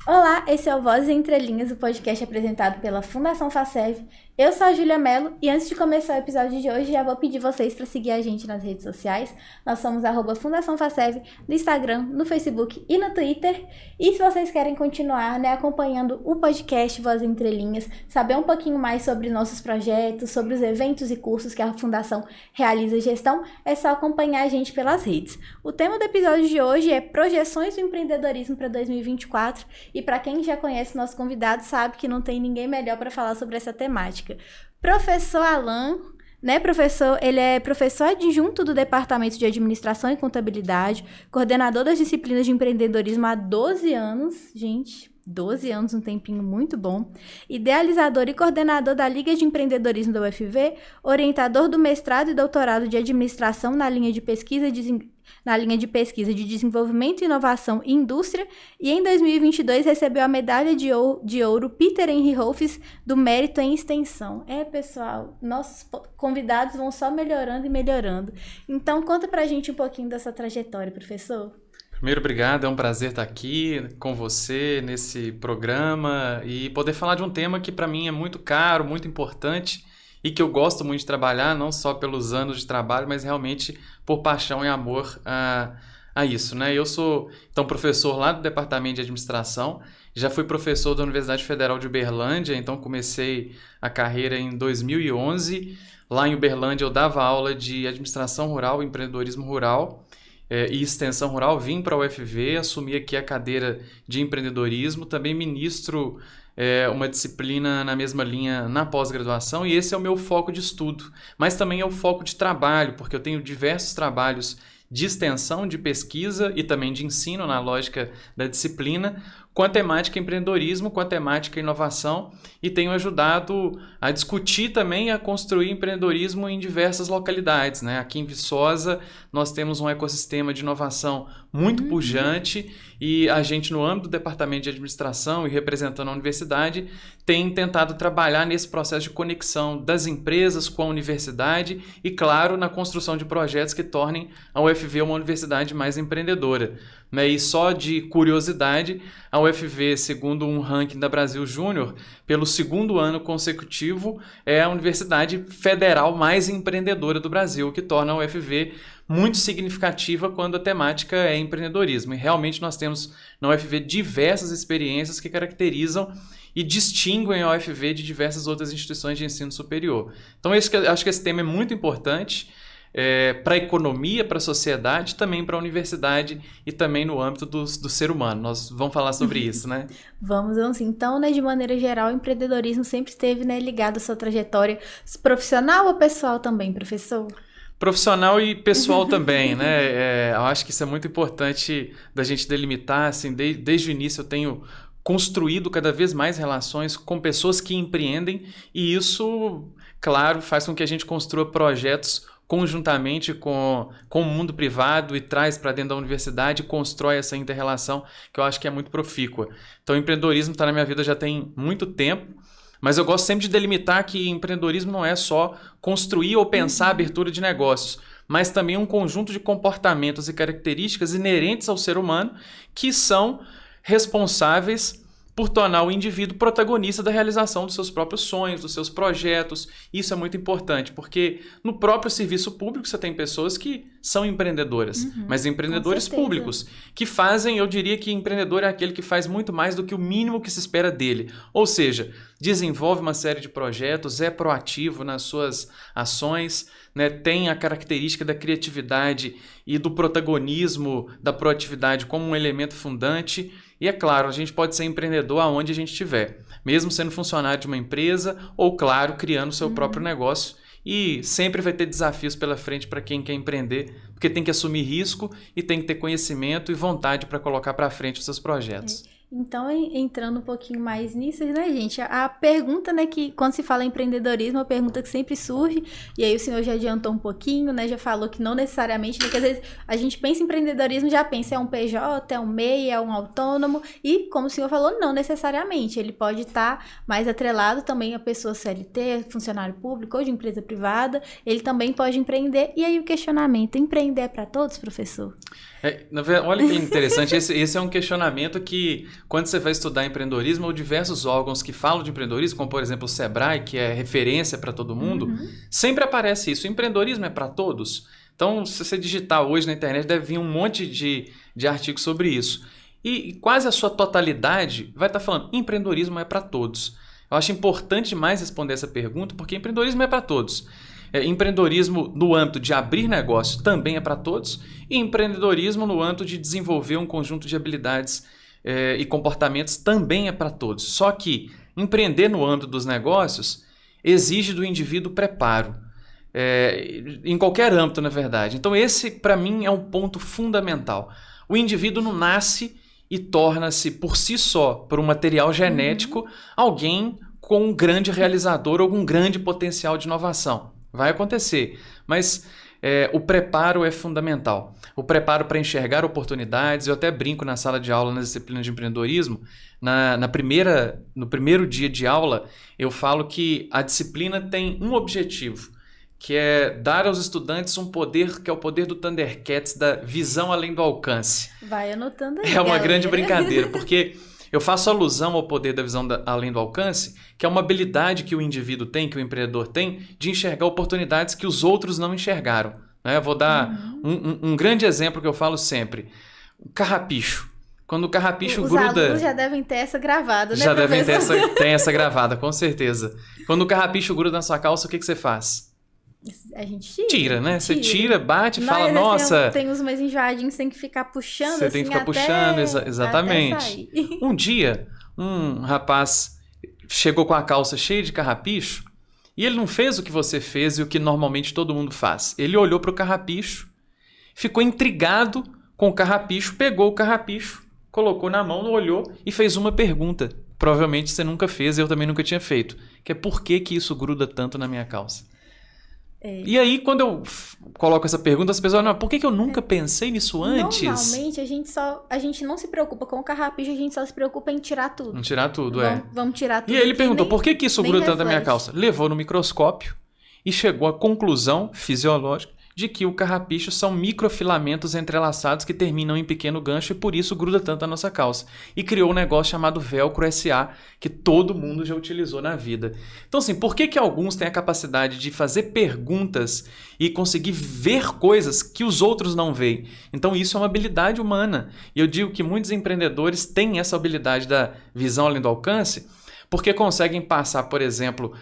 Olá, esse é o Vozes Entre Linhas, o podcast apresentado pela Fundação Facef. Eu sou a Júlia Mello e antes de começar o episódio de hoje, já vou pedir vocês para seguir a gente nas redes sociais. Nós somos @Fundação Facef no Instagram, no Facebook e no Twitter. E se vocês querem continuar acompanhando o podcast Vozes Entre Linhas, saber um pouquinho mais sobre nossos projetos, sobre os eventos e cursos que a Fundação realiza e gestão, é só acompanhar a gente pelas redes. O tema do episódio de hoje é projeções do empreendedorismo para 2024 e para quem já conhece o nosso convidado sabe que não tem ninguém melhor para falar sobre essa temática. Professor Alan, professor? Ele é professor adjunto do Departamento de Administração e Contabilidade, coordenador das disciplinas de empreendedorismo há 12 anos, gente, 12 anos, um tempinho muito bom, idealizador e coordenador da Liga de Empreendedorismo da UFV, orientador do mestrado e doutorado de administração na linha de pesquisa de desenvolvimento, inovação e indústria, e em 2022 recebeu a medalha de ouro Peter Henry Rolfes do mérito em extensão. Pessoal, nossos convidados vão só melhorando e melhorando. Então, conta pra gente um pouquinho dessa trajetória, professor. Primeiro, obrigado, é um prazer estar aqui com você nesse programa e poder falar de um tema que para mim é muito caro, muito importante e que eu gosto muito de trabalhar, não só pelos anos de trabalho, mas realmente por paixão e amor a isso, né? Eu sou, então, professor lá do Departamento de Administração, já fui professor da Universidade Federal de Uberlândia, então comecei a carreira em 2011. Lá em Uberlândia eu dava aula de administração rural, empreendedorismo rural, e extensão rural. Vim para a UFV, assumi aqui a cadeira de empreendedorismo, também ministro uma disciplina na mesma linha na pós-graduação, e esse é o meu foco de estudo, mas também é o foco de trabalho, porque eu tenho diversos trabalhos de extensão, de pesquisa e também de ensino na lógica da disciplina, com a temática empreendedorismo, com a temática inovação, e tenho ajudado a discutir também, a construir empreendedorismo em diversas localidades, né? Aqui em Viçosa nós temos um ecossistema de inovação muito pujante e a gente, no âmbito do Departamento de Administração e representando a universidade, tem tentado trabalhar nesse processo de conexão das empresas com a universidade e, claro, na construção de projetos que tornem a UFV uma universidade mais empreendedora. E só de curiosidade, a UFV, segundo um ranking da Brasil Júnior, pelo segundo ano consecutivo, é a universidade federal mais empreendedora do Brasil, o que torna a UFV muito significativa quando a temática é empreendedorismo. E realmente nós temos na UFV diversas experiências que caracterizam e distinguem a UFV de diversas outras instituições de ensino superior. Então, acho que esse tema é muito importante para a economia, para a sociedade, também para a universidade e também no âmbito do ser humano. Nós vamos falar sobre isso, né? Vamos sim. Então, de maneira geral, o empreendedorismo sempre esteve ligado à sua trajetória profissional ou pessoal também, professor? Profissional e pessoal também, né? Eu acho que isso é muito importante da gente delimitar. Assim, desde o início eu tenho construído cada vez mais relações com pessoas que empreendem e isso, claro, faz com que a gente construa projetos conjuntamente com o mundo privado e traz para dentro da universidade e constrói essa inter-relação que eu acho que é muito profícua. Então, o empreendedorismo está na minha vida já tem muito tempo, mas eu gosto sempre de delimitar que empreendedorismo não é só construir ou pensar a abertura de negócios, mas também um conjunto de comportamentos e características inerentes ao ser humano que são responsáveis por tornar o indivíduo protagonista da realização dos seus próprios sonhos, dos seus projetos. Isso é muito importante, porque no próprio serviço público você tem pessoas que são empreendedoras, mas empreendedores públicos, que fazem, eu diria que empreendedor é aquele que faz muito mais do que o mínimo que se espera dele. Ou seja, desenvolve uma série de projetos, é proativo nas suas ações, né? Tem a característica da criatividade e do protagonismo da proatividade como um elemento fundante. E é claro, a gente pode ser empreendedor aonde a gente estiver, mesmo sendo funcionário de uma empresa ou, claro, criando o seu próprio negócio. E sempre vai ter desafios pela frente para quem quer empreender, porque tem que assumir risco e tem que ter conhecimento e vontade para colocar para frente os seus projetos. Então, entrando um pouquinho mais nisso, né, gente? A pergunta, que quando se fala em empreendedorismo, a pergunta que sempre surge, e aí o senhor já adiantou um pouquinho, né? Já falou que não necessariamente, porque às vezes a gente pensa em empreendedorismo, já pensa é um PJ, é um MEI, é um autônomo, e como o senhor falou, não necessariamente. Ele pode estar mais atrelado também a pessoa CLT, funcionário público ou de empresa privada, ele também pode empreender. E aí o questionamento, empreender é para todos, professor? Olha que interessante, esse é um questionamento que quando você vai estudar empreendedorismo ou diversos órgãos que falam de empreendedorismo, como por exemplo o Sebrae, que é referência para todo mundo, sempre aparece isso. O empreendedorismo é para todos? Então, se você digitar hoje na internet, deve vir um monte de artigos sobre isso. E quase a sua totalidade vai estar falando empreendedorismo é para todos. Eu acho importante demais responder essa pergunta, porque empreendedorismo é para todos. Empreendedorismo no âmbito de abrir negócio também é para todos, e empreendedorismo no âmbito de desenvolver um conjunto de habilidades e comportamentos também é para todos. Só que empreender no âmbito dos negócios exige do indivíduo preparo, em qualquer âmbito, na verdade. Então esse, para mim, é um ponto fundamental. O indivíduo não nasce e torna-se, por si só, por um material genético, alguém com um grande realizador ou um grande potencial de inovação. Vai acontecer, mas o preparo é fundamental. O preparo para enxergar oportunidades. Eu até brinco na sala de aula, nas disciplinas de empreendedorismo, no primeiro dia de aula, eu falo que a disciplina tem um objetivo, que é dar aos estudantes um poder, que é o poder do Thundercats, da visão além do alcance. Vai anotando aí, É uma galera. grande brincadeira, porque eu faço alusão ao poder da visão além do alcance, que é uma habilidade que o indivíduo tem, que o empreendedor tem, de enxergar oportunidades que os outros não enxergaram. Eu vou dar um grande exemplo que eu falo sempre. O carrapicho. Quando o carrapicho Os gruda... alunos já devem ter essa gravada, né, Já devem ter professor? tem essa gravada, com certeza. Quando o carrapicho gruda na sua calça, o que você faz? A gente tira. Tira, né? Você tira, bate e Mas, fala, às vezes, nossa... Tem uns mais enjoadinhos, tem que ficar puxando, Você assim, tem que ficar até, puxando, até exatamente. sair. Um dia, um rapaz chegou com a calça cheia de carrapicho e ele não fez o que você fez e o que normalmente todo mundo faz. Ele olhou para o carrapicho, ficou intrigado com o carrapicho, pegou o carrapicho, colocou na mão, olhou e fez uma pergunta. Provavelmente você nunca fez, eu também nunca tinha feito. Que é por que isso gruda tanto na minha calça? E aí, quando eu coloco essa pergunta, as pessoas falam, por que eu nunca pensei nisso antes? Normalmente, a gente não se preocupa com o carrapicho, a gente só se preocupa em tirar tudo. Não tirar tudo, Vamos tirar tudo. E aí ele aqui, perguntou, nem- por que isso nem gruda tanto na minha reflete. calça? Levou no microscópio e chegou à conclusão fisiológica de que o carrapicho são microfilamentos entrelaçados que terminam em pequeno gancho e por isso gruda tanto a nossa calça. E criou um negócio chamado Velcro SA, que todo mundo já utilizou na vida. Então assim, por que alguns têm a capacidade de fazer perguntas e conseguir ver coisas que os outros não veem? Então isso é uma habilidade humana. E eu digo que muitos empreendedores têm essa habilidade da visão além do alcance, porque conseguem passar, por exemplo,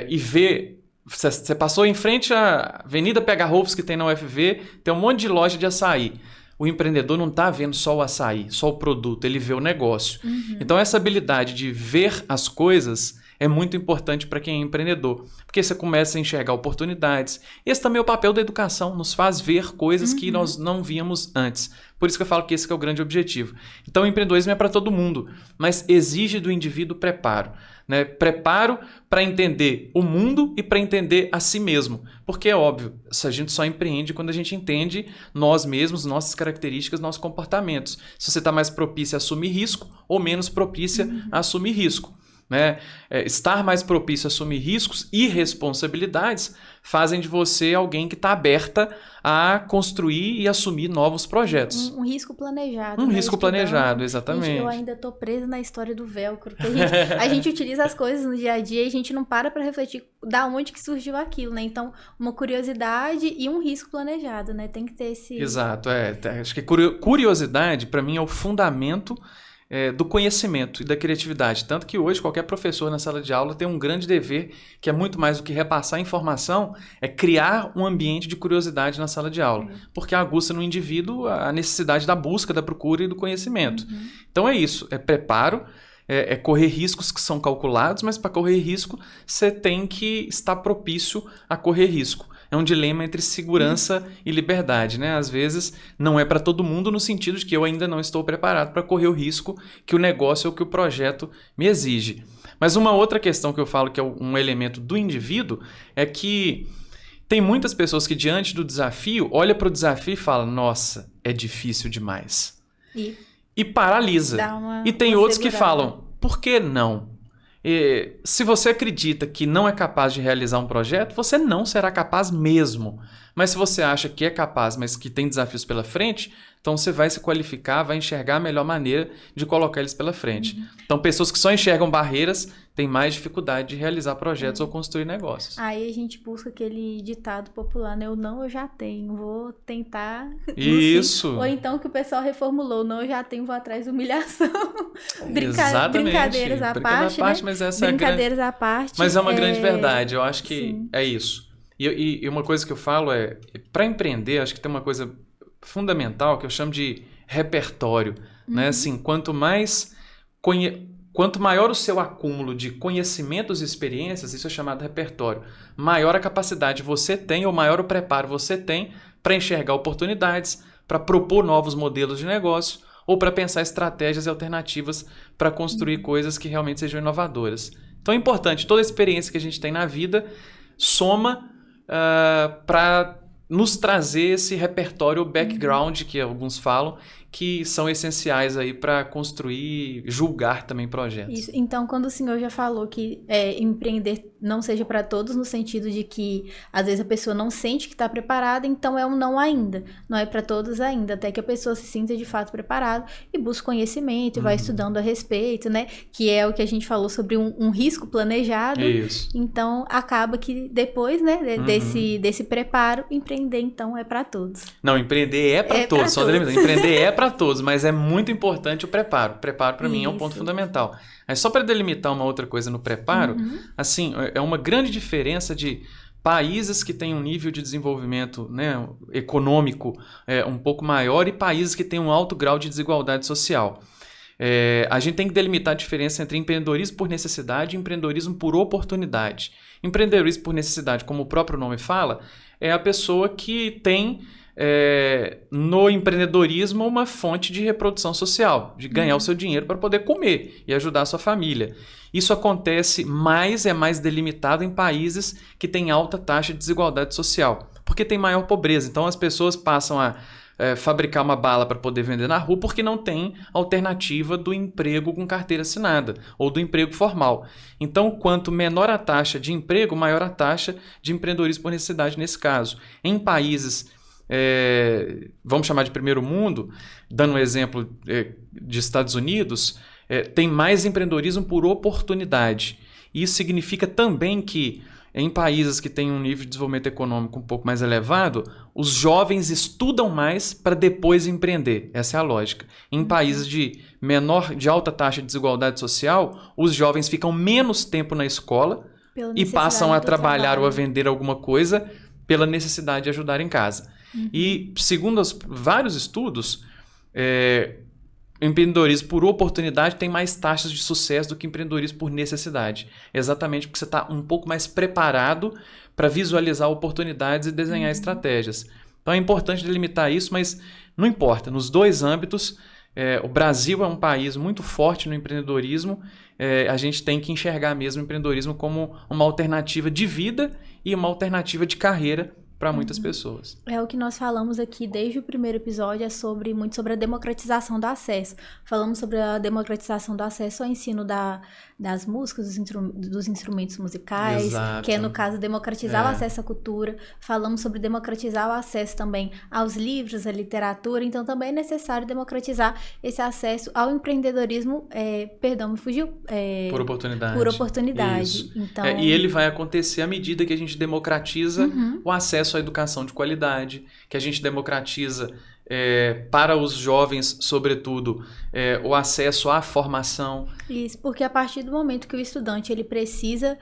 e ver... Você passou em frente à Avenida Pegarrofos que tem na UFV, tem um monte de loja de açaí. O empreendedor não está vendo só o açaí, só o produto, ele vê o negócio. Então essa habilidade de ver as coisas é muito importante para quem é empreendedor, porque você começa a enxergar oportunidades. Esse também é o papel da educação, nos faz ver coisas que nós não víamos antes. Por isso que eu falo que esse que é o grande objetivo. Então o empreendedorismo é para todo mundo, mas exige do indivíduo preparo. Né? Preparo para entender o mundo e para entender a si mesmo. Porque é óbvio, a gente só empreende quando a gente entende nós mesmos, nossas características, nossos comportamentos. Se você está mais propício a assumir risco ou menos propícia a assumir risco. Né? Estar mais propício a assumir riscos e responsabilidades fazem de você alguém que está aberta a construir e assumir novos projetos. Um risco planejado. Um né? risco planejado, exatamente. Gente, eu ainda tô presa na história do velcro. Porque a gente utiliza as coisas no dia a dia e a gente não para refletir da onde que surgiu aquilo, né? Então, uma curiosidade e um risco planejado, né? Tem que ter esse... Exato, acho que curiosidade, para mim, é o fundamento do conhecimento e da criatividade. Tanto que hoje qualquer professor na sala de aula tem um grande dever, que é muito mais do que repassar informação, é criar um ambiente de curiosidade na sala de aula. Porque aguça no indivíduo a necessidade da busca, da procura e do conhecimento. Então é isso, é preparo, é correr riscos que são calculados, mas para correr risco você tem que estar propício a correr risco. É um dilema entre segurança e liberdade, né? Às vezes não é para todo mundo no sentido de que eu ainda não estou preparado para correr o risco que o negócio ou que o projeto me exige. Mas uma outra questão que eu falo que é um elemento do indivíduo é que tem muitas pessoas que diante do desafio, olha para o desafio e fala, nossa, é difícil demais. E paralisa. E tem outros que falam, por que não? Se você acredita que não é capaz de realizar um projeto, você não será capaz mesmo. Mas se você acha que é capaz, mas que tem desafios pela frente, Então você vai se qualificar, vai enxergar a melhor maneira de colocar eles pela frente. Então pessoas que só enxergam barreiras têm mais dificuldade de realizar projetos ou construir negócios. Aí a gente busca aquele ditado popular, né? O não eu já tenho, vou tentar. Isso. Ou então que o pessoal reformulou, não eu já tenho, vou atrás de humilhação. Exatamente. Brincadeiras à parte, né? Mas essa brincadeiras à parte. Mas é uma grande verdade, eu acho que Sim. é isso. E uma coisa que eu falo é, para empreender, acho que tem uma coisa fundamental que eu chamo de repertório, né? Assim, quanto maior o seu acúmulo de conhecimentos e experiências, isso é chamado repertório, maior a capacidade você tem ou maior o preparo você tem para enxergar oportunidades, para propor novos modelos de negócio ou para pensar estratégias e alternativas para construir coisas que realmente sejam inovadoras. Então é importante, toda a experiência que a gente tem na vida soma para nos trazer esse repertório, background, que alguns falam, que são essenciais aí para construir, julgar também projetos. Isso. Então, quando o senhor já falou que empreender não seja para todos, no sentido de que às vezes a pessoa não sente que está preparada, então é um não ainda. Não é para todos ainda, até que a pessoa se sinta de fato preparada e busque conhecimento e vai estudando a respeito, né? Que é o que a gente falou sobre um risco planejado. Isso. Então, acaba que depois, né, desse preparo, empreender então é para todos. Não, empreender é para todos. Só empreender é para todos, mas é muito importante o preparo. O preparo, para mim, é um ponto fundamental. Aí, só para delimitar uma outra coisa no preparo, assim, é uma grande diferença de países que têm um nível de desenvolvimento, né, econômico um pouco maior e países que têm um alto grau de desigualdade social. A gente tem que delimitar a diferença entre empreendedorismo por necessidade e empreendedorismo por oportunidade. Empreendedorismo por necessidade, como o próprio nome fala, é a pessoa que tem no empreendedorismo uma fonte de reprodução social, de ganhar o seu dinheiro para poder comer e ajudar a sua família. Isso acontece é mais delimitado em países que têm alta taxa de desigualdade social, porque tem maior pobreza. Então as pessoas passam a fabricar uma bala para poder vender na rua porque não tem alternativa do emprego com carteira assinada ou do emprego formal. Então, quanto menor a taxa de emprego, maior a taxa de empreendedorismo por necessidade nesse caso. Em países vamos chamar de primeiro mundo, dando um exemplo de Estados Unidos, tem mais empreendedorismo por oportunidade. Isso significa também que em países que têm um nível de desenvolvimento econômico um pouco mais elevado, os jovens estudam mais para depois empreender. Essa é a lógica. Em países de alta taxa de desigualdade social, os jovens ficam menos tempo na escola e passam a trabalhar ou a vender alguma coisa pela necessidade de ajudar em casa. E, segundo vários estudos, empreendedorismo por oportunidade tem mais taxas de sucesso do que empreendedorismo por necessidade. Exatamente porque você está um pouco mais preparado para visualizar oportunidades e desenhar estratégias. Então é importante delimitar isso, mas não importa. Nos dois âmbitos, o Brasil é um país muito forte no empreendedorismo. A gente tem que enxergar mesmo o empreendedorismo como uma alternativa de vida e uma alternativa de carreira para muitas pessoas. É o que nós falamos aqui desde o primeiro episódio, muito sobre a democratização do acesso. Falamos sobre a democratização do acesso ao ensino das músicas, dos instrumentos musicais, Exato. Que é, no caso, democratizar o acesso à cultura. Falamos sobre democratizar o acesso também aos livros, à literatura. Então, também é necessário democratizar esse acesso ao empreendedorismo, me fugiu? Por oportunidade. Por oportunidade. Isso. Então... e ele vai acontecer à medida que a gente democratiza o acesso à educação de qualidade, que a gente democratiza para os jovens, sobretudo, o acesso à formação. Isso, porque a partir do momento que o estudante ele precisa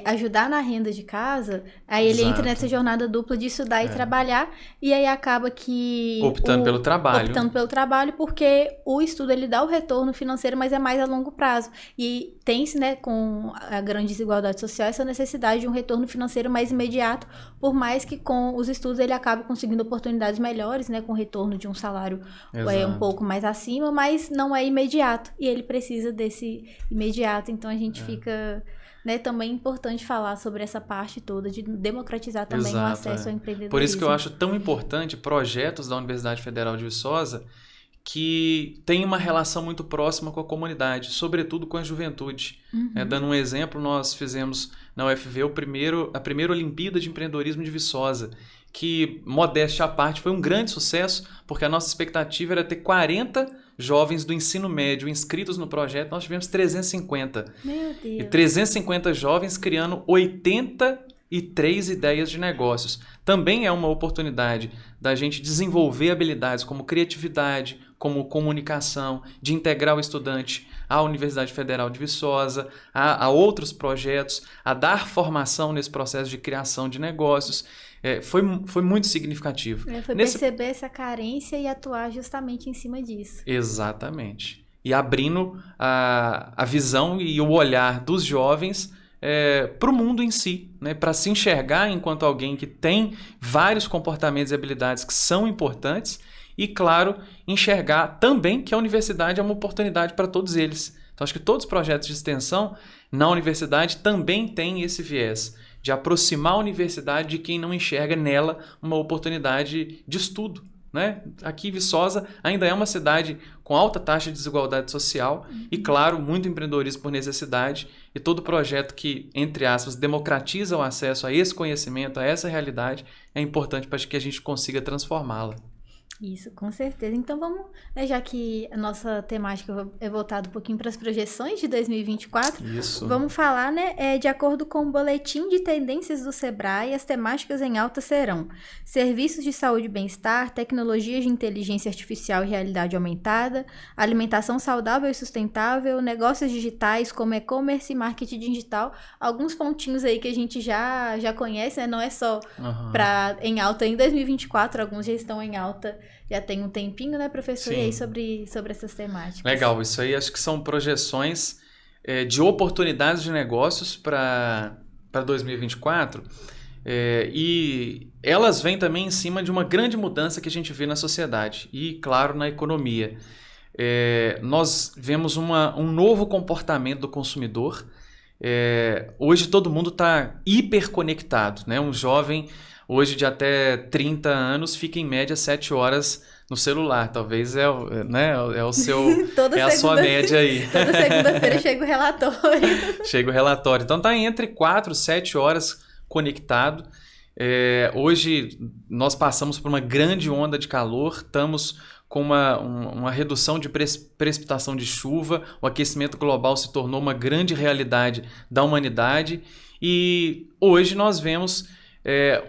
ajudar na renda de casa, aí ele entra nessa jornada dupla de estudar e trabalhar, e aí acaba que... Optando pelo trabalho, porque o estudo ele dá o retorno financeiro, mas é mais a longo prazo. E tem-se, né, com a grande desigualdade social, essa necessidade de um retorno financeiro mais imediato, por mais que com os estudos ele acabe conseguindo oportunidades melhores, né, com retorno de um salário um pouco mais acima, mas não é imediato, e ele precisa desse imediato, então a gente fica... Né, também é importante falar sobre essa parte toda de democratizar também o acesso ao empreendedorismo. Por isso que eu acho tão importante projetos da Universidade Federal de Viçosa que têm uma relação muito próxima com a comunidade, sobretudo com a juventude. Dando um exemplo, nós fizemos na UFV a primeira Olimpíada de Empreendedorismo de Viçosa, que, modéstia à parte, foi um grande sucesso, porque a nossa expectativa era ter 40 jovens do ensino médio inscritos no projeto, nós tivemos 350. Meu Deus. E 350 jovens criando 83 ideias de negócios. Também é uma oportunidade da gente desenvolver habilidades como criatividade, como comunicação, de integrar o estudante à Universidade Federal de Viçosa, a outros projetos, a dar formação nesse processo de criação de negócios. Foi muito significativo. Foi perceber essa carência e atuar justamente em cima disso. Exatamente. E abrindo a visão e o olhar dos jovens para o mundo em si, né? Para se enxergar enquanto alguém que tem vários comportamentos e habilidades que são importantes e, claro, enxergar também que a universidade é uma oportunidade para todos eles. Então, acho que todos os projetos de extensão na universidade também têm esse viés de aproximar a universidade de quem não enxerga nela uma oportunidade de estudo, né? Aqui, Viçosa ainda é uma cidade com alta taxa de desigualdade social e, claro, muito empreendedorismo por necessidade, e todo projeto que, entre aspas, democratiza o acesso a esse conhecimento, a essa realidade, é importante para que a gente consiga transformá-la. Isso, com certeza. Então vamos, né, já que a nossa temática é voltada um pouquinho para as projeções de 2024, Isso. Vamos falar, né, de acordo com o boletim de tendências do Sebrae, as temáticas em alta serão serviços de saúde e bem-estar, tecnologias de inteligência artificial e realidade aumentada, alimentação saudável e sustentável, negócios digitais como e-commerce e marketing digital. Alguns pontinhos aí que a gente já conhece, né? Não é só em alta em 2024, alguns já estão em alta. Já tem um tempinho, né, professor? Sim. E aí sobre essas temáticas. Legal, isso aí acho que são projeções de oportunidades de negócios para 2024 e elas vêm também em cima de uma grande mudança que a gente vê na sociedade e, claro, na economia. Nós vemos um novo comportamento do consumidor. Hoje todo mundo está hiperconectado, né? Um jovem hoje de até 30 anos fica em média 7 horas no celular. Talvez é o seu a sua média aí. Toda segunda-feira chega o relatório. Chega o relatório. Então está entre 4 e 7 horas conectado. Hoje nós passamos por uma grande onda de calor, estamos com uma redução de precipitação de chuva, o aquecimento global se tornou uma grande realidade da humanidade e hoje nós vemos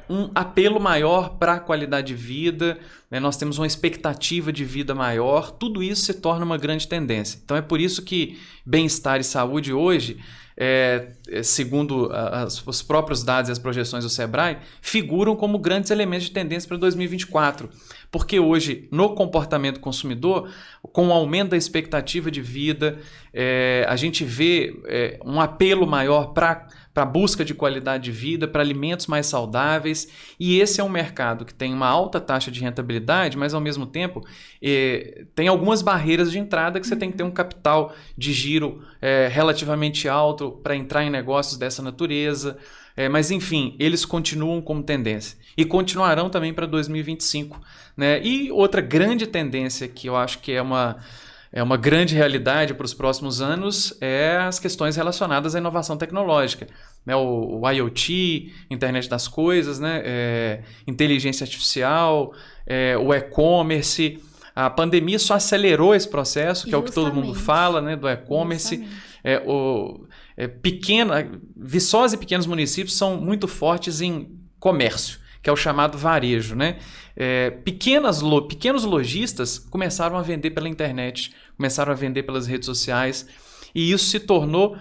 um apelo maior para a qualidade de vida, né? Nós temos uma expectativa de vida maior, tudo isso se torna uma grande tendência. Então é por isso que bem-estar e saúde hoje, segundo os próprios dados e as projeções do Sebrae, figuram como grandes elementos de tendência para 2024. Porque hoje, no comportamento consumidor, com o aumento da expectativa de vida, a gente vê um apelo maior para a busca de qualidade de vida, para alimentos mais saudáveis. E esse é um mercado que tem uma alta taxa de rentabilidade, mas, ao mesmo tempo, tem algumas barreiras de entrada que você tem que ter um capital de giro relativamente alto para entrar em negócios dessa natureza. Mas, enfim, eles continuam como tendência e continuarão também para 2025. Né? E outra grande tendência que eu acho que é uma grande realidade para os próximos anos é as questões relacionadas à inovação tecnológica. Né? O IoT, Internet das Coisas, né? Inteligência artificial, o e-commerce. A pandemia só acelerou esse processo, que é o que todo mundo fala, né? Do e-commerce. Viçosa e pequenos municípios são muito fortes em comércio, que é o chamado varejo, né? Pequenos lojistas começaram a vender pela internet, começaram a vender pelas redes sociais, e isso se tornou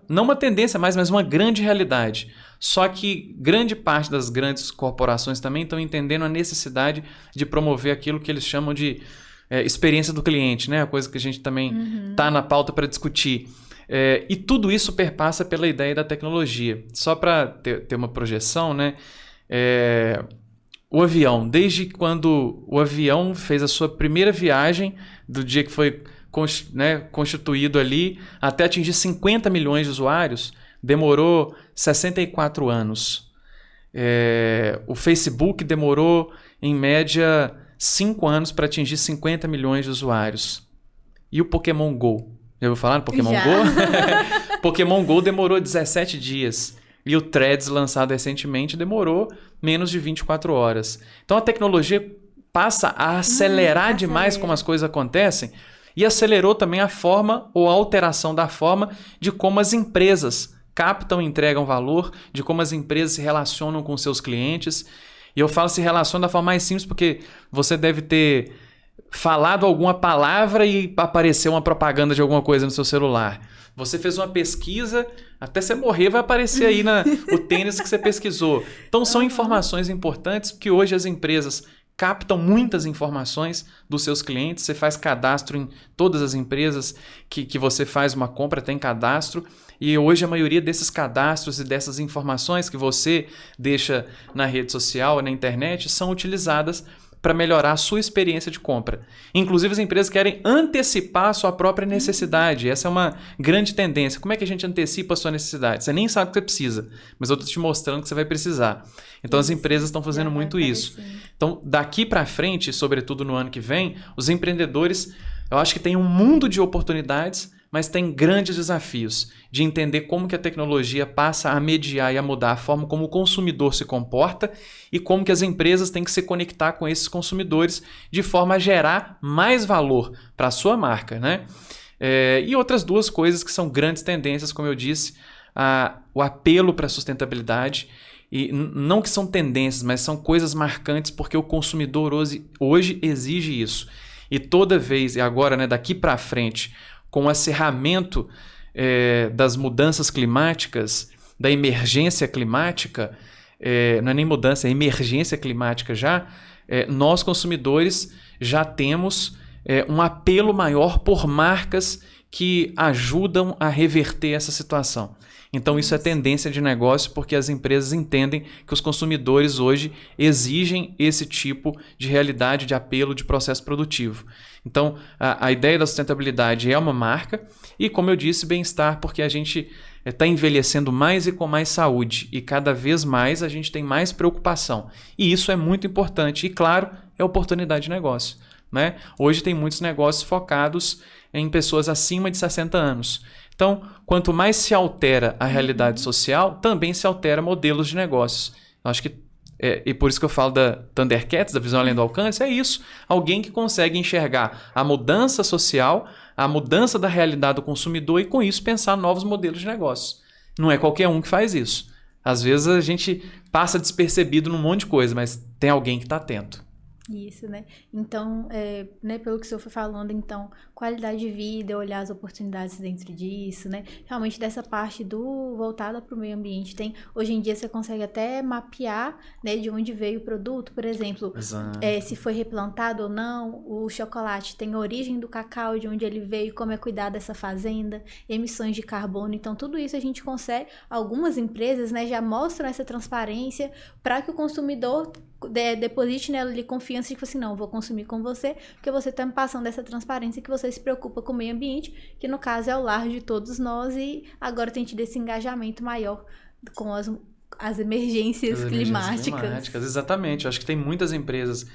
não uma tendência mais, mas uma grande realidade. Só que grande parte das grandes corporações também estão entendendo a necessidade de promover aquilo que eles chamam de experiência do cliente, né? A coisa que a gente também está na pauta para discutir. E tudo isso perpassa pela ideia da tecnologia. Só para ter uma projeção, né? O avião, desde quando o avião fez a sua primeira viagem, do dia que foi constituído ali, até atingir 50 milhões de usuários, demorou 64 anos. O Facebook demorou, em média, 5 anos para atingir 50 milhões de usuários. E o Pokémon Go? Já ouviu falar no Pokémon Go? Pokémon Go demorou 17 dias. E o Threads, lançado recentemente, demorou menos de 24 horas. Então a tecnologia passa a acelerar demais como as coisas acontecem e acelerou também a forma ou a alteração da forma de como as empresas captam e entregam valor, de como as empresas se relacionam com seus clientes. E eu falo se relaciona da forma mais simples porque você deve ter falado alguma palavra e apareceu uma propaganda de alguma coisa no seu celular. Você fez uma pesquisa, até você morrer vai aparecer aí o tênis que você pesquisou. Então são informações importantes porque hoje as empresas captam muitas informações dos seus clientes. Você faz cadastro em todas as empresas que você faz uma compra, tem cadastro. E hoje a maioria desses cadastros e dessas informações que você deixa na rede social, na internet, são utilizadas para melhorar a sua experiência de compra. Inclusive, as empresas querem antecipar a sua própria necessidade. Essa é uma grande tendência. Como é que a gente antecipa a sua necessidade? Você nem sabe o que você precisa, mas eu estou te mostrando que você vai precisar. Então, as empresas estão fazendo muito isso. Então, daqui para frente, sobretudo no ano que vem, os empreendedores, eu acho que tem um mundo de oportunidades, mas tem grandes desafios de entender como que a tecnologia passa a mediar e a mudar a forma como o consumidor se comporta e como que as empresas têm que se conectar com esses consumidores de forma a gerar mais valor para a sua marca, né? E outras duas coisas que são grandes tendências, como eu disse, o apelo para a sustentabilidade. E não que são tendências, mas são coisas marcantes porque o consumidor hoje exige isso. E toda vez, e agora, né, daqui para frente, com o acerramento das mudanças climáticas, da emergência climática, não é nem mudança, é emergência climática já, nós consumidores já temos um apelo maior por marcas que ajudam a reverter essa situação. Então isso é tendência de negócio porque as empresas entendem que os consumidores hoje exigem esse tipo de realidade, de apelo, de processo produtivo. Então a ideia da sustentabilidade é uma marca e, como eu disse, bem-estar porque a gente está envelhecendo mais e com mais saúde e cada vez mais a gente tem mais preocupação. E isso é muito importante e, claro, é oportunidade de negócio, né? Hoje tem muitos negócios focados em pessoas acima de 60 anos. Então, quanto mais se altera a realidade social, também se altera modelos de negócios. Eu acho que, e por isso que eu falo da Thundercats, da visão além do alcance, é isso. Alguém que consegue enxergar a mudança social, a mudança da realidade do consumidor e, com isso, pensar novos modelos de negócios. Não é qualquer um que faz isso. Às vezes a gente passa despercebido num monte de coisa, mas tem alguém que está atento. Isso, né? Então, né, pelo que o senhor foi falando, então, qualidade de vida, olhar as oportunidades dentro disso, né? Realmente dessa parte voltada para o meio ambiente. Hoje em dia você consegue até mapear, né, de onde veio o produto, por exemplo, se foi replantado ou não, o chocolate tem a origem do cacau, de onde ele veio, como é cuidar dessa fazenda, emissões de carbono. Então, tudo isso a gente consegue, algumas empresas, né, já mostram essa transparência para que o consumidor deposite nela ali confiança de que assim, não, vou consumir com você, porque você está me passando essa transparência que você se preocupa com o meio ambiente, que no caso é o lar de todos nós e agora tem tido esse engajamento maior com as emergências climáticas. Exatamente, eu acho que tem muitas empresas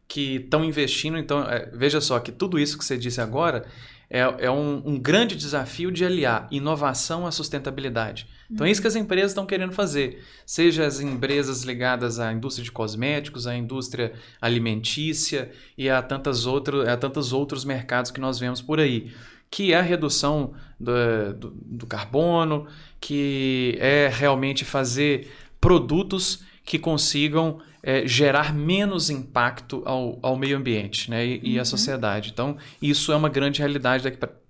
que estão investindo, então veja só que tudo isso que você disse agora é um grande desafio de aliar inovação à sustentabilidade. Então é isso que as empresas estão querendo fazer, seja as empresas ligadas à indústria de cosméticos, à indústria alimentícia e a tantos outros mercados que nós vemos por aí, que é a redução do carbono, que é realmente fazer produtos que consigam gerar menos impacto ao meio ambiente, né, e à sociedade. Então, isso é uma grande realidade.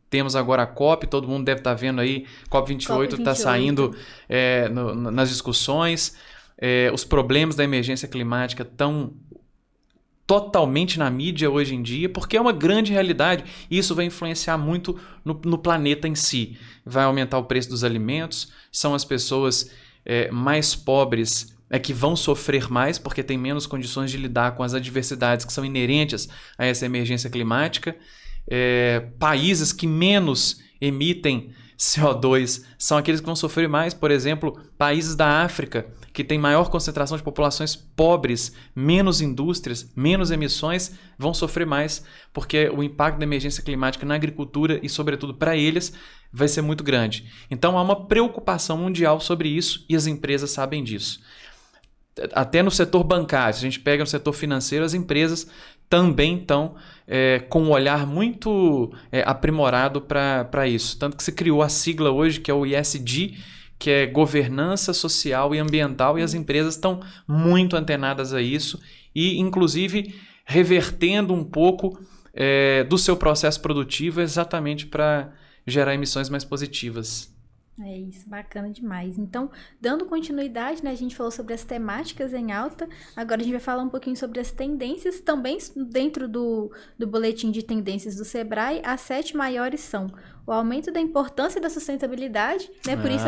Temos agora a COP, todo mundo deve estar vendo aí, COP28 está saindo nas discussões. Os problemas da emergência climática estão totalmente na mídia hoje em dia, porque é uma grande realidade e isso vai influenciar muito no planeta em si. Vai aumentar o preço dos alimentos, são as pessoas mais pobres que vão sofrer mais porque têm menos condições de lidar com as adversidades que são inerentes a essa emergência climática. Países que menos emitem CO2 são aqueles que vão sofrer mais. Por exemplo, países da África que têm maior concentração de populações pobres, menos indústrias, menos emissões, vão sofrer mais porque o impacto da emergência climática na agricultura e, sobretudo, para eles vai ser muito grande. Então há uma preocupação mundial sobre isso e as empresas sabem disso. Até no setor bancário, se a gente pega no setor financeiro, as empresas também estão com um olhar muito aprimorado para isso. Tanto que se criou a sigla hoje, que é o ESG, que é governança social e ambiental, e as empresas estão muito antenadas a isso e, inclusive, revertendo um pouco do seu processo produtivo exatamente para gerar emissões mais positivas. É isso, bacana demais. Então, dando continuidade, né, a gente falou sobre as temáticas em alta, agora a gente vai falar um pouquinho sobre as tendências, também dentro do boletim de tendências do Sebrae, as 7 maiores são o aumento da importância da sustentabilidade, né, por isso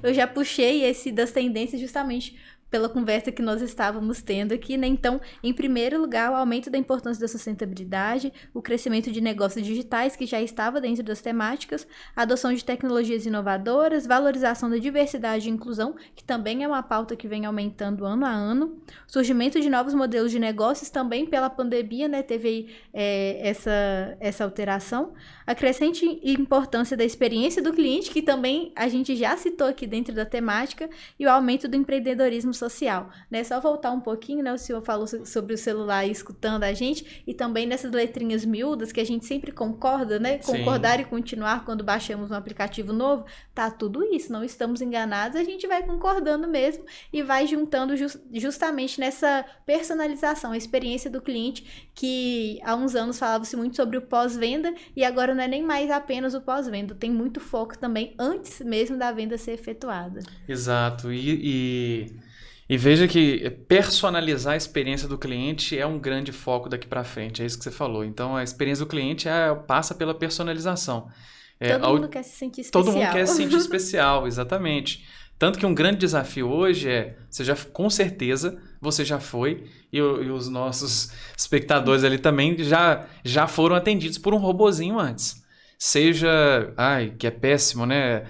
eu já puxei esse das tendências justamente pela conversa que nós estávamos tendo aqui, né? Então, em primeiro lugar, o aumento da importância da sustentabilidade, o crescimento de negócios digitais, que já estava dentro das temáticas, a adoção de tecnologias inovadoras, valorização da diversidade e inclusão, que também é uma pauta que vem aumentando ano a ano, surgimento de novos modelos de negócios, também pela pandemia, né? Teve essa alteração, a crescente importância da experiência do cliente, que também a gente já citou aqui dentro da temática, e o aumento do empreendedorismo social, né? Só voltar um pouquinho, né? O senhor falou sobre o celular aí escutando a gente, e também nessas letrinhas miúdas que a gente sempre concorda, né? Sim. Concordar e continuar quando baixamos um aplicativo novo, tá tudo isso, não estamos enganados, a gente vai concordando mesmo e vai juntando justamente nessa personalização, a experiência do cliente, que há uns anos falava-se muito sobre o pós-venda, e agora não é nem mais apenas o pós-venda, tem muito foco também antes mesmo da venda ser efetuada. Exato, e veja que personalizar a experiência do cliente é um grande foco daqui para frente, é isso que você falou. Então, a experiência do cliente passa pela personalização. Todo mundo quer se sentir especial. Todo mundo quer se sentir especial, exatamente. Tanto que um grande desafio hoje com certeza, você já foi, e os nossos espectadores ali também já foram atendidos por um robozinho antes. Seja, que é péssimo, né?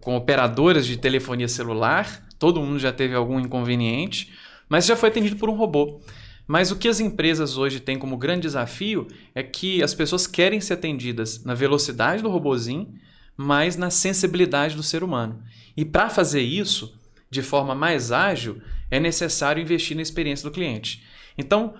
Com operadoras de telefonia celular, todo mundo já teve algum inconveniente, mas já foi atendido por um robô. Mas o que as empresas hoje têm como grande desafio é que as pessoas querem ser atendidas na velocidade do robozinho, mas na sensibilidade do ser humano. E para fazer isso de forma mais ágil, é necessário investir na experiência do cliente. Então,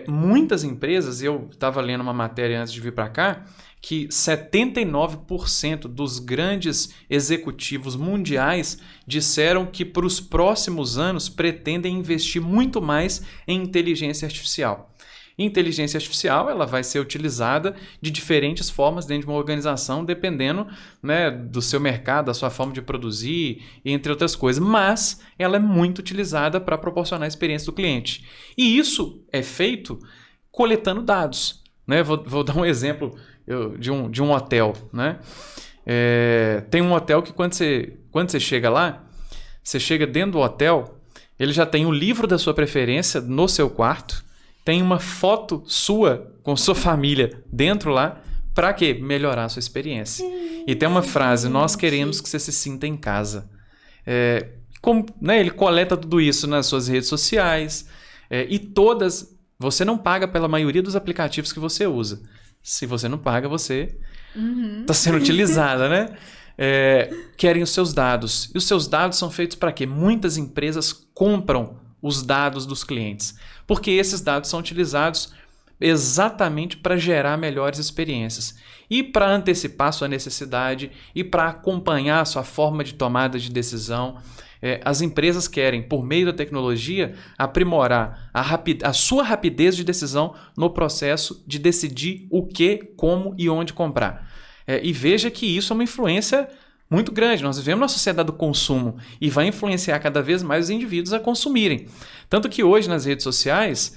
muitas empresas, eu estava lendo uma matéria antes de vir para cá, que 79% dos grandes executivos mundiais disseram que para os próximos anos pretendem investir muito mais em inteligência artificial. Inteligência artificial ela vai ser utilizada de diferentes formas dentro de uma organização, dependendo, né, do seu mercado, da sua forma de produzir, entre outras coisas. Mas ela é muito utilizada para proporcionar a experiência do cliente. E isso é feito coletando dados. Né? Vou dar um exemplo de um hotel. Né? Tem um hotel que quando você chega lá, você chega dentro do hotel, ele já tem o livro da sua preferência no seu quarto, tem uma foto sua com sua família dentro lá, para quê? Melhorar a sua experiência. E tem uma frase, nós queremos que você se sinta em casa. Ele coleta tudo isso nas suas redes sociais, e todas, você não paga pela maioria dos aplicativos que você usa. Se você não paga, você está sendo utilizada, né? Querem os seus dados. E os seus dados são feitos para quê? Muitas empresas compram os dados dos clientes, porque esses dados são utilizados exatamente para gerar melhores experiências e para antecipar sua necessidade e para acompanhar a sua forma de tomada de decisão. As empresas querem, por meio da tecnologia, aprimorar a sua rapidez de decisão no processo de decidir o que, como e onde comprar. E veja que isso é uma influência muito grande. Nós vivemos na sociedade do consumo e vai influenciar cada vez mais os indivíduos a consumirem. Tanto que hoje nas redes sociais,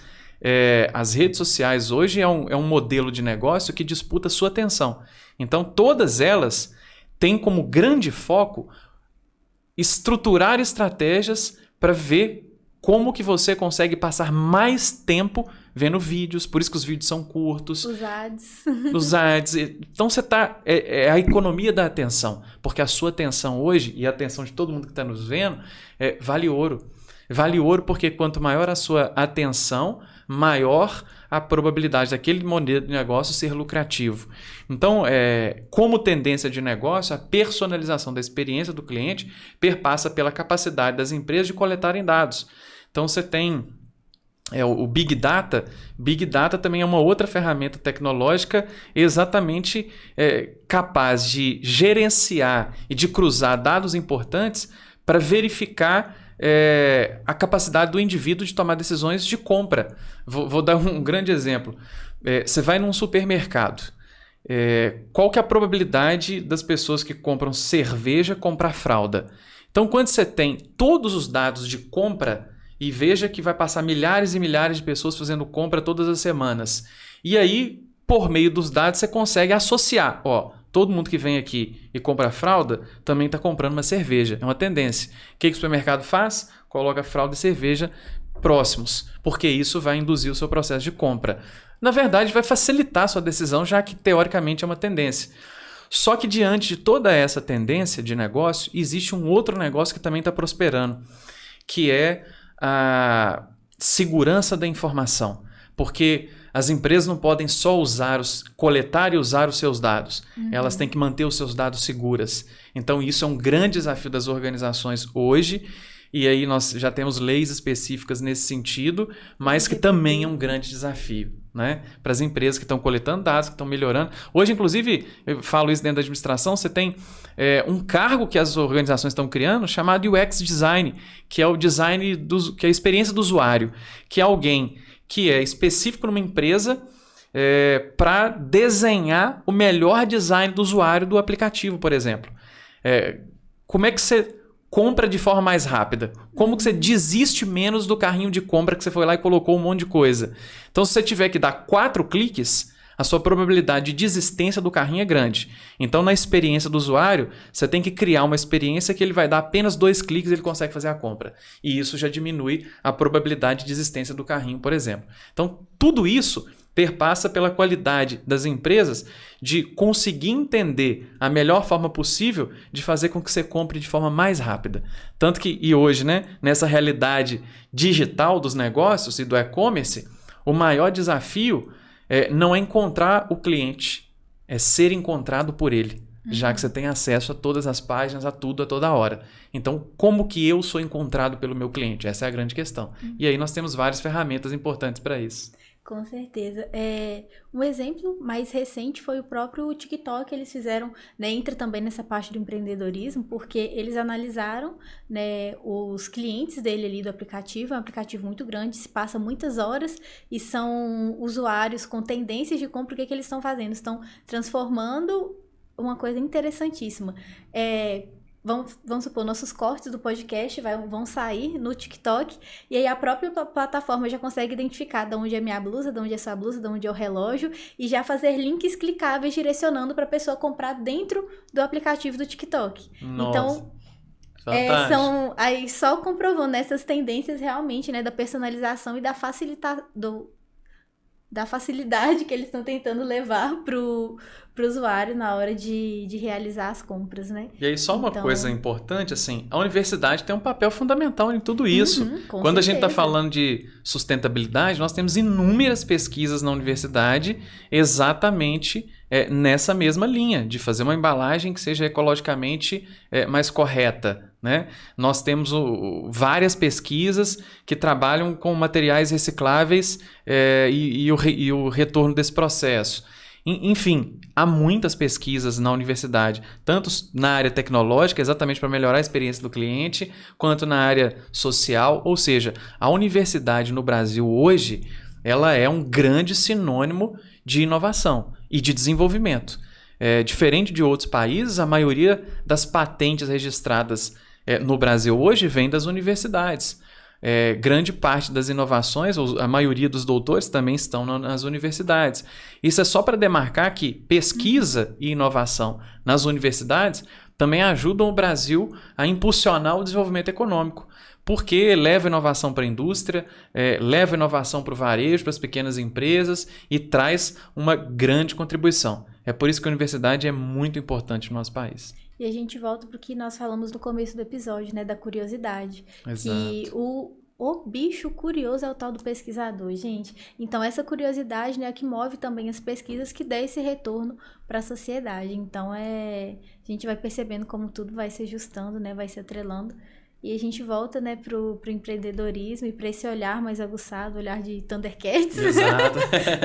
as redes sociais hoje é um modelo de negócio que disputa sua atenção. Então todas elas têm como grande foco estruturar estratégias para ver como que você consegue passar mais tempo vendo vídeos, por isso que os vídeos são curtos. Os ads. Então você está... É a economia da atenção, porque a sua atenção hoje, e a atenção de todo mundo que está nos vendo, vale ouro. Vale ouro porque quanto maior a sua atenção, maior a probabilidade daquele modelo de negócio ser lucrativo. Então, como tendência de negócio, a personalização da experiência do cliente perpassa pela capacidade das empresas de coletarem dados. Então, você tem o Big Data. Big Data também é uma outra ferramenta tecnológica exatamente capaz de gerenciar e de cruzar dados importantes para verificar a capacidade do indivíduo de tomar decisões de compra. Vou dar um grande exemplo. Você vai num supermercado. Qual que é a probabilidade das pessoas que compram cerveja comprar fralda? Então, quando você tem todos os dados de compra, e veja que vai passar milhares e milhares de pessoas fazendo compra todas as semanas. E aí, por meio dos dados, você consegue associar. Todo mundo que vem aqui e compra fralda também está comprando uma cerveja. É uma tendência. O que o supermercado faz? Coloca fralda e cerveja próximos, porque isso vai induzir o seu processo de compra. Na verdade, vai facilitar a sua decisão, já que teoricamente é uma tendência. Só que diante de toda essa tendência de negócio, existe um outro negócio que também está prosperando, que é a segurança da informação, porque as empresas não podem só coletar e usar os seus dados, elas têm que manter os seus dados seguros. Então isso é um grande desafio das organizações hoje, e aí nós já temos leis específicas nesse sentido, mas que também é um grande desafio, né? Para as empresas que estão coletando dados, que estão melhorando. Hoje, inclusive, eu falo isso dentro da administração, você tem um cargo que as organizações estão criando chamado UX Design, que é o design, que é a experiência do usuário, que é alguém que é específico numa empresa para desenhar o melhor design do usuário do aplicativo, por exemplo. Como é que você compra de forma mais rápida? Como que você desiste menos do carrinho de compra que você foi lá e colocou um monte de coisa? Então, se você tiver que dar 4 cliques, a sua probabilidade de desistência do carrinho é grande. Então, na experiência do usuário, você tem que criar uma experiência que ele vai dar apenas 2 cliques e ele consegue fazer a compra. E isso já diminui a probabilidade de desistência do carrinho, por exemplo. Então, tudo isso perpassa pela qualidade das empresas de conseguir entender a melhor forma possível de fazer com que você compre de forma mais rápida. Tanto que, e hoje, né, nessa realidade digital dos negócios e do e-commerce, o maior desafio não é encontrar o cliente, é ser encontrado por ele, já que você tem acesso a todas as páginas, a tudo, a toda hora. Então, como que eu sou encontrado pelo meu cliente? Essa é a grande questão. E aí nós temos várias ferramentas importantes para isso. Com certeza. Um exemplo mais recente foi o próprio TikTok. Eles fizeram, né, entra também nessa parte do empreendedorismo, porque eles analisaram, né, os clientes dele ali do aplicativo. É um aplicativo muito grande, se passa muitas horas e são usuários com tendências de compra. O que eles estão fazendo? Estão transformando uma coisa interessantíssima. Vamos supor, nossos cortes do podcast vão sair no TikTok e aí a própria plataforma já consegue identificar de onde é minha blusa, de onde é sua blusa, de onde é o relógio e já fazer links clicáveis direcionando para a pessoa comprar dentro do aplicativo do TikTok. Nossa, então, são aí só comprovando essas tendências realmente, né, da personalização e da facilidade que eles estão tentando levar pro usuário na hora de realizar as compras, né? E aí só uma coisa importante, assim, a universidade tem um papel fundamental em tudo isso. Quando a gente está falando de sustentabilidade, nós temos inúmeras pesquisas na universidade exatamente nessa mesma linha, de fazer uma embalagem que seja ecologicamente mais correta, né? Nós temos várias pesquisas que trabalham com materiais recicláveis e o retorno desse processo. Enfim, há muitas pesquisas na universidade, tanto na área tecnológica, exatamente para melhorar a experiência do cliente, quanto na área social. Ou seja, a universidade no Brasil hoje, ela é um grande sinônimo de inovação e de desenvolvimento. Diferente de outros países, a maioria das patentes registradas no Brasil hoje vem das universidades. Grande parte das inovações, a maioria dos doutores também estão nas universidades. Isso é só para demarcar que pesquisa e inovação nas universidades também ajudam o Brasil a impulsionar o desenvolvimento econômico, porque leva inovação para a indústria, leva inovação para o varejo, para as pequenas empresas e traz uma grande contribuição. É por isso que a universidade é muito importante no nosso país. E a gente volta para o que nós falamos no começo do episódio, né, da curiosidade. Exato. Que o bicho curioso é o tal do pesquisador, gente. Então, essa curiosidade, né, é que move também as pesquisas que dá esse retorno para a sociedade. Então, a gente vai percebendo como tudo vai se ajustando, né, vai se atrelando. E a gente volta, né, pro empreendedorismo e para esse olhar mais aguçado, olhar de Thundercats. Exato.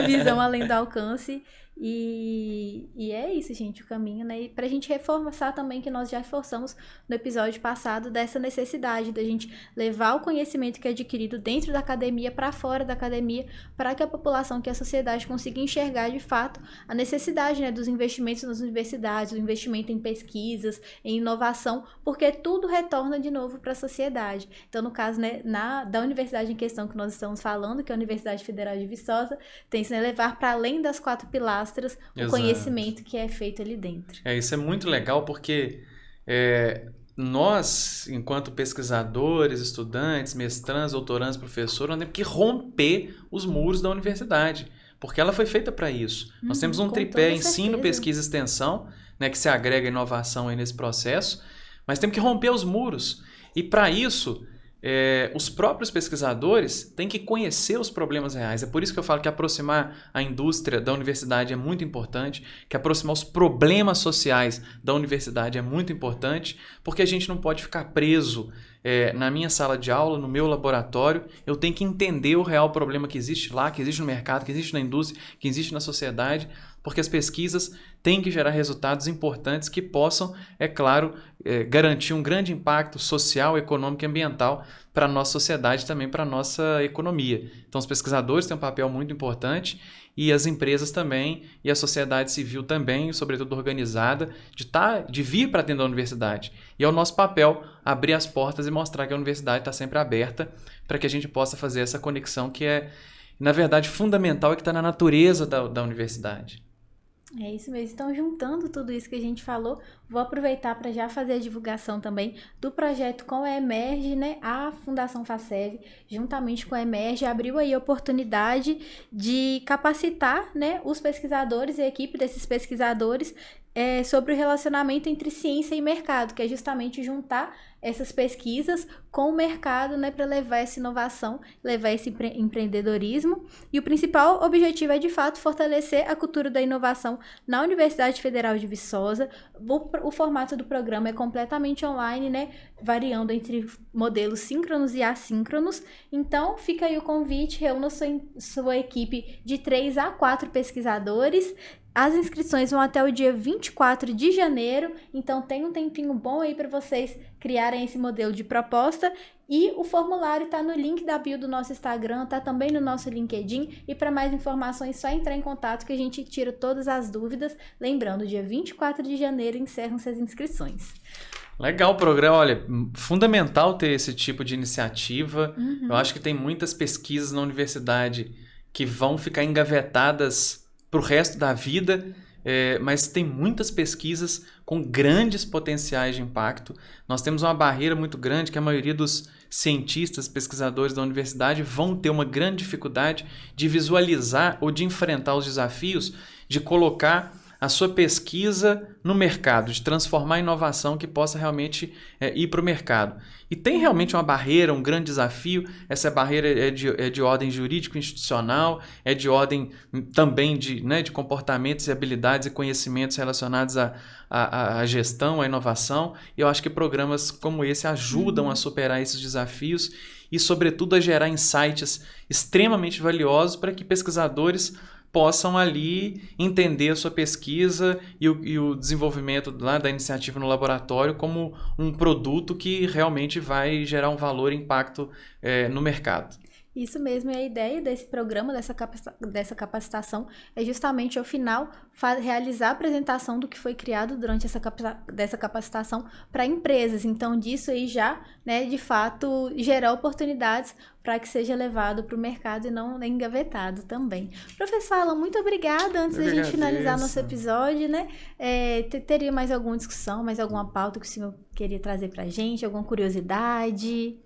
Visão além do alcance. E é isso, gente, o caminho, né? E pra gente reforçar também que nós já reforçamos no episódio passado dessa necessidade da gente levar o conhecimento que é adquirido dentro da academia para fora da academia, para que a população, que a sociedade consiga enxergar de fato a necessidade, né, dos investimentos nas universidades, o investimento em pesquisas, em inovação, porque tudo retorna de novo para a sociedade. Então, no caso, né, da universidade em questão que nós estamos falando, que é a Universidade Federal de Viçosa, tem-se, né, levar para além das 4 pilastras o conhecimento que é feito ali dentro. Isso é muito legal porque nós, enquanto pesquisadores, estudantes, mestrandos, doutorandos, professores, nós temos que romper os muros da universidade, porque ela foi feita para isso. Nós temos um tripé ensino, pesquisa e extensão, né, que se agrega inovação aí nesse processo, mas temos que romper os muros. E para isso, os próprios pesquisadores têm que conhecer os problemas reais. É por isso que eu falo que aproximar a indústria da universidade é muito importante, que aproximar os problemas sociais da universidade é muito importante, porque a gente não pode ficar preso na minha sala de aula, no meu laboratório. Eu tenho que entender o real problema que existe lá, que existe no mercado, que existe na indústria, que existe na sociedade, porque as pesquisas têm que gerar resultados importantes que possam, é claro, garantir um grande impacto social, econômico e ambiental para a nossa sociedade e também para a nossa economia. Então, os pesquisadores têm um papel muito importante e as empresas também e a sociedade civil também, sobretudo organizada, de vir para dentro da universidade. E é o nosso papel abrir as portas e mostrar que a universidade está sempre aberta para que a gente possa fazer essa conexão que é, na verdade, fundamental e que está na natureza da universidade. É isso mesmo. Então, juntando tudo isso que a gente falou, vou aproveitar para já fazer a divulgação também do projeto com a Emerge, né? A Fundação FACEV, juntamente com a Emerge, abriu aí a oportunidade de capacitar, né, os pesquisadores e a equipe desses pesquisadores sobre o relacionamento entre ciência e mercado, que é justamente juntar essas pesquisas com o mercado, né, para levar essa inovação, levar esse empreendedorismo. E o principal objetivo é, de fato, fortalecer a cultura da inovação na Universidade Federal de Viçosa. O formato do programa é completamente online, né, variando entre modelos síncronos e assíncronos. Então, fica aí o convite, reúna sua equipe de 3 a 4 pesquisadores. As inscrições vão até o dia 24 de janeiro, então tem um tempinho bom aí para vocês criarem esse modelo de proposta. E o formulário está no link da bio do nosso Instagram, está também no nosso LinkedIn. E para mais informações, só entrar em contato que a gente tira todas as dúvidas. Lembrando, dia 24 de janeiro encerram-se as inscrições. Legal o programa, olha, fundamental ter esse tipo de iniciativa. Eu acho que tem muitas pesquisas na universidade que vão ficar engavetadas para o resto da vida, mas tem muitas pesquisas com grandes potenciais de impacto. Nós temos uma barreira muito grande que a maioria dos cientistas, pesquisadores da universidade vão ter uma grande dificuldade de visualizar ou de enfrentar os desafios de colocar a sua pesquisa no mercado, de transformar a inovação que possa realmente ir para o mercado. E tem realmente uma barreira, um grande desafio. Essa barreira é de ordem jurídico-institucional, é de ordem também de comportamentos e habilidades e conhecimentos relacionados à gestão, à inovação. E eu acho que programas como esse ajudam a superar esses desafios e, sobretudo, a gerar insights extremamente valiosos para que pesquisadores possam ali entender a sua pesquisa e o desenvolvimento lá da iniciativa no laboratório como um produto que realmente vai gerar um valor e impacto no mercado. Isso mesmo, e a ideia desse programa, dessa capacitação, é justamente, ao final, realizar a apresentação do que foi criado durante dessa capacitação para empresas. Então, disso aí já, né, de fato, gerar oportunidades para que seja levado para o mercado e não engavetado também. Professor Alan, muito obrigada. Antes da gente finalizar nosso episódio, né, teria mais alguma discussão, mais alguma pauta que o senhor queria trazer para a gente, alguma curiosidade?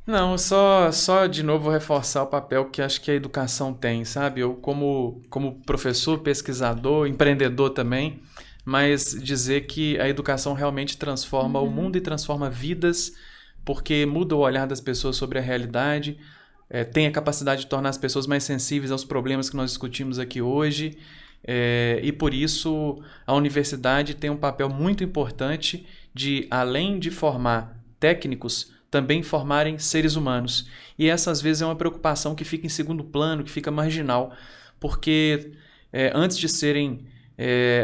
Não, só de novo reforçar o papel que acho que a educação tem, sabe? Eu como professor, pesquisador, empreendedor também, mas dizer que a educação realmente transforma o mundo e transforma vidas, porque muda o olhar das pessoas sobre a realidade, tem a capacidade de tornar as pessoas mais sensíveis aos problemas que nós discutimos aqui hoje, e por isso a universidade tem um papel muito importante de, além de formar técnicos, também formarem seres humanos. E essa, às vezes, é uma preocupação que fica em segundo plano, que fica marginal, porque antes de serem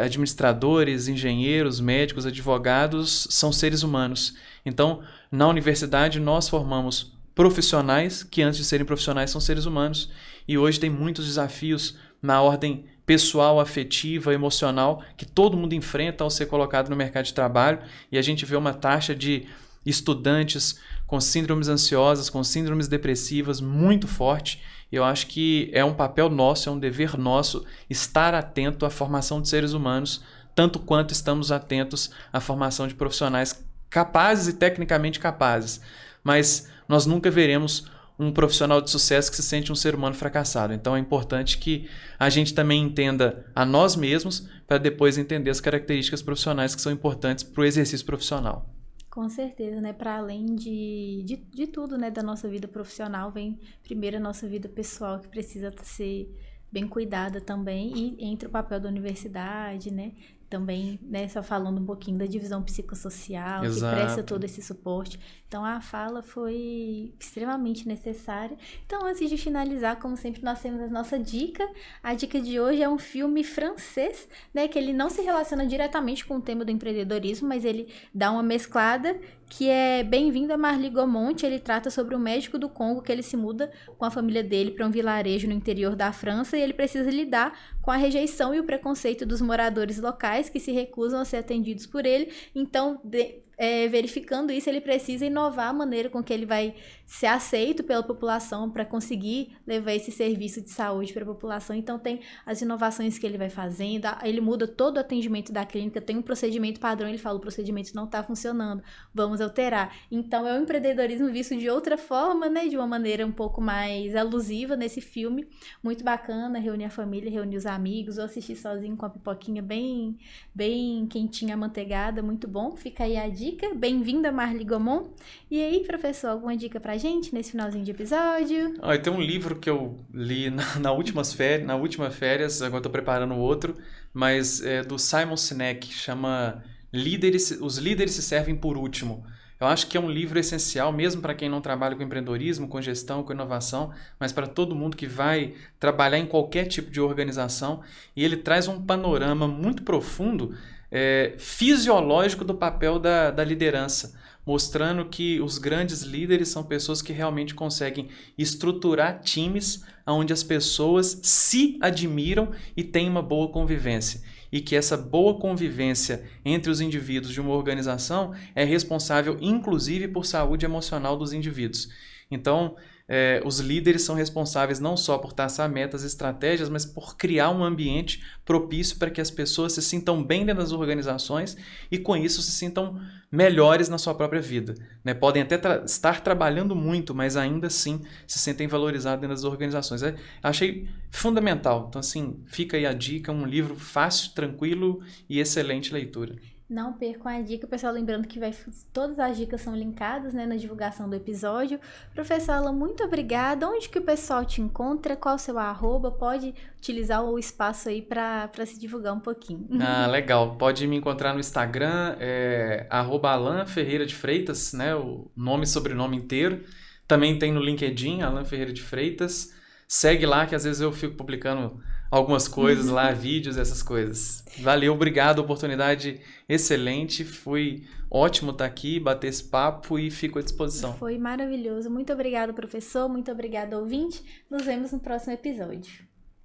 administradores, engenheiros, médicos, advogados, são seres humanos. Então, na universidade, nós formamos profissionais que, antes de serem profissionais, são seres humanos. E hoje tem muitos desafios na ordem pessoal, afetiva, emocional, que todo mundo enfrenta ao ser colocado no mercado de trabalho. E a gente vê uma taxa de estudantes com síndromes ansiosas, com síndromes depressivas muito forte. Eu acho que é um papel nosso, é um dever nosso estar atento à formação de seres humanos, tanto quanto estamos atentos à formação de profissionais capazes e tecnicamente capazes. Mas nós nunca veremos um profissional de sucesso que se sente um ser humano fracassado. Então é importante que a gente também entenda a nós mesmos para depois entender as características profissionais que são importantes para o exercício profissional. Com certeza, né? Para além de tudo, né, da nossa vida profissional, vem primeiro a nossa vida pessoal, que precisa ser bem cuidada também, e entra o papel da universidade, né? Também, né, só falando um pouquinho da divisão psicossocial, Exato. Que presta todo esse suporte. Então, a fala foi extremamente necessária. Então, antes de finalizar, como sempre, nós temos a nossa dica. A dica de hoje é um filme francês, né, que ele não se relaciona diretamente com o tema do empreendedorismo, mas ele dá uma mesclada, que é Bem-vindo a Marly Gaumont. Ele trata sobre um médico do Congo que ele se muda com a família dele para um vilarejo no interior da França, e ele precisa lidar com a rejeição e o preconceito dos moradores locais que se recusam a ser atendidos por ele. Então, verificando isso, ele precisa inovar a maneira com que ele vai ser aceito pela população para conseguir levar esse serviço de saúde para a população. Então, tem as inovações que ele vai fazendo, ele muda todo o atendimento da clínica, tem um procedimento padrão, ele fala, o procedimento não está funcionando, vamos alterar. Então, é um empreendedorismo visto de outra forma, né, de uma maneira um pouco mais alusiva nesse filme, muito bacana, reunir a família, reunir os amigos, ou assistir sozinho com a pipoquinha bem quentinha, amanteigada, muito bom. Fica aí a dica. Bem-vinda, Marly Gaumont. E aí, professor, alguma dica pra gente nesse finalzinho de episódio? Tem um livro que eu li na última férias, agora estou preparando outro, mas é do Simon Sinek, chama Os Líderes se Servem por Último. Eu acho que é um livro essencial, mesmo para quem não trabalha com empreendedorismo, com gestão, com inovação, mas para todo mundo que vai trabalhar em qualquer tipo de organização. E ele traz um panorama muito profundo, fisiológico do papel da liderança, mostrando que os grandes líderes são pessoas que realmente conseguem estruturar times onde as pessoas se admiram e têm uma boa convivência. E que essa boa convivência entre os indivíduos de uma organização é responsável, inclusive, por saúde emocional dos indivíduos. Então, os líderes são responsáveis não só por traçar metas e estratégias, mas por criar um ambiente propício para que as pessoas se sintam bem dentro das organizações e, com isso, se sintam melhores na sua própria vida, né? Podem até estar trabalhando muito, mas ainda assim se sentem valorizados dentro das organizações. Achei fundamental. Então, assim, fica aí a dica, um livro fácil, tranquilo e excelente leitura. Não percam a dica, pessoal, lembrando que todas as dicas são linkadas, né, na divulgação do episódio. Professor Alan, muito obrigada. Onde que o pessoal te encontra? Qual o seu @? Pode utilizar o espaço aí para se divulgar um pouquinho. Legal. Pode me encontrar no Instagram, @Alan Ferreira de Freitas, né, o nome e sobrenome inteiro. Também tem no LinkedIn, Alan Ferreira de Freitas. Segue lá, que às vezes eu fico publicando algumas coisas lá, vídeos, essas coisas. Valeu, obrigado, oportunidade excelente. Foi ótimo estar aqui, bater esse papo e fico à disposição. Foi maravilhoso. Muito obrigada, professor. Muito obrigada, ouvinte. Nos vemos no próximo episódio.